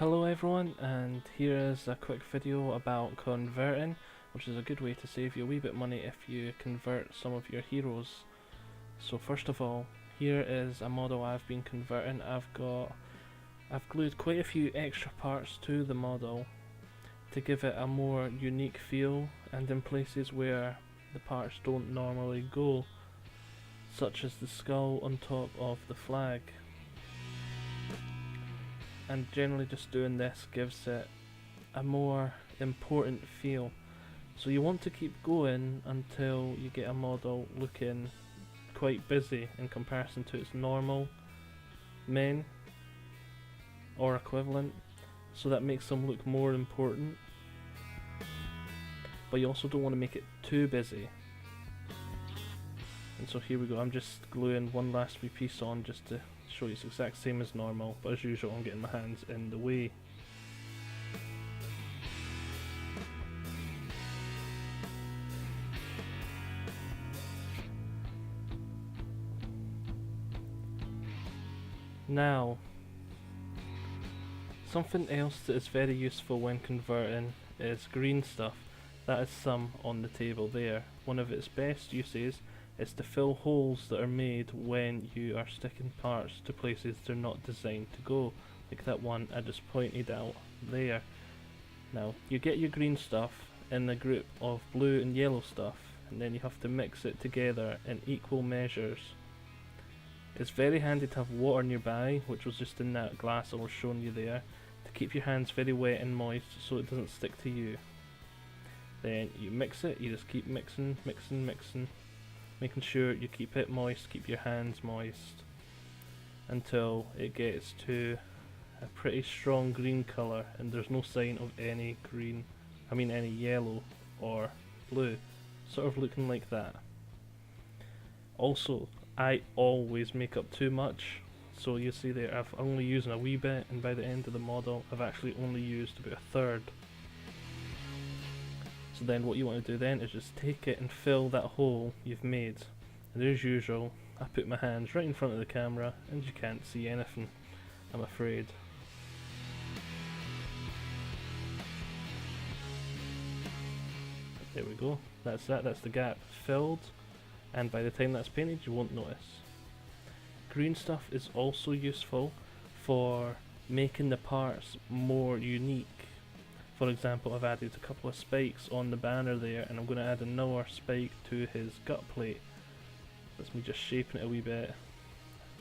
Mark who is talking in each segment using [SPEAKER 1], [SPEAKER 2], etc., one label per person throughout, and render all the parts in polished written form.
[SPEAKER 1] Hello everyone, and here is a quick video about converting, which is a good way to save you a wee bit of money if you convert some of your heroes. So first of all, here is a model I've been converting. I've glued quite a few extra parts to the model to give it a more unique feel, and in places where the parts don't normally go, such as the skull on top of the flag. And generally just doing this gives it a more important feel. So you want to keep going until you get a model looking quite busy in comparison to its normal main or equivalent, so that makes them look more important. But you also don't want to make it too busy. And so here we go, I'm just gluing one last wee piece on just to show you it's exact same as normal, but as usual I'm getting my hands in the way. Now, something else that is very useful when converting is green stuff. That is some on the table there. One of its best uses is to fill holes that are made when you are sticking parts to places they're not designed to go, like that one I just pointed out there. Now, you get your green stuff in a group of blue and yellow stuff, and then you have to mix it together in equal measures. It's very handy to have water nearby, which was just in that glass I was showing you there, to keep your hands very wet and moist so it doesn't stick to you. Then you mix it, you just keep mixing, making sure you keep it moist, keep your hands moist, until it gets to a pretty strong green colour and there's no sign of any any yellow or blue, sort of looking like that. Also, I always make up too much, so you see there I've only used a wee bit, and by the end of the model I've actually only used about a third. So then what you want to do then is just take it and fill that hole you've made. And as usual, I put my hands right in front of the camera and you can't see anything, I'm afraid. There we go, that's the gap filled, and by the time that's painted you won't notice. Green stuff is also useful for making the parts more unique. For example, I've added a couple of spikes on the banner there, and I'm going to add another spike to his gut plate. That's me just shaping it a wee bit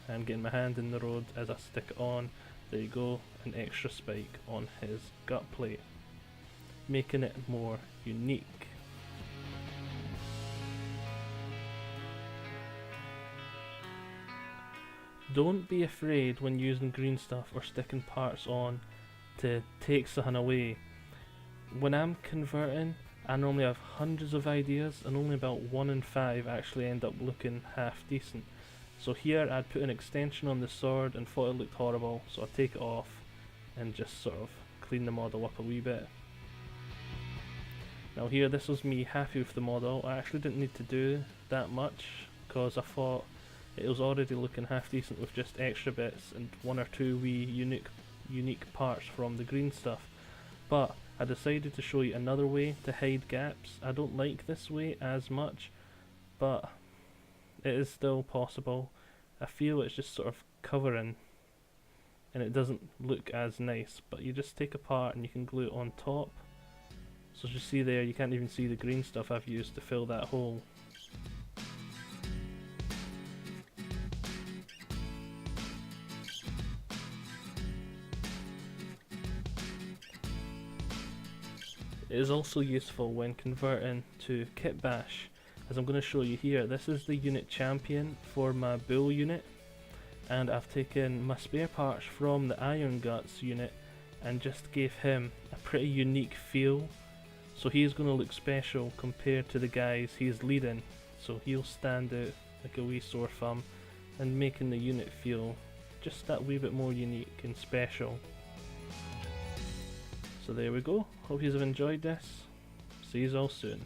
[SPEAKER 1] and getting my hand in the road as I stick it on. There you go, an extra spike on his gut plate, making it more unique. Don't be afraid when using green stuff or sticking parts on to take something away. When I'm converting, I normally have hundreds of ideas and only about 1 in 5 actually end up looking half decent. So here I'd put an extension on the sword and thought it looked horrible, so I'd take it off and just sort of clean the model up a wee bit. Now here, this was me happy with the model. I actually didn't need to do that much because I thought it was already looking half decent with just extra bits and 1 or 2 wee unique parts from the green stuff. But I decided to show you another way to hide gaps. I don't like this way as much, but it is still possible. I feel it's just sort of covering and it doesn't look as nice, but you just take a part and you can glue it on top. So as you see there, you can't even see the green stuff I've used to fill that hole. It is also useful when converting to kit bash, as I'm going to show you here. This is the unit champion for my bull unit, and I've taken my spare parts from the ironguts unit and just gave him a pretty unique feel. So he's going to look special compared to the guys he's leading, so he'll stand out like a wee sore thumb and making the unit feel just that wee bit more unique and special. So there we go, hope you have enjoyed this, see you all soon.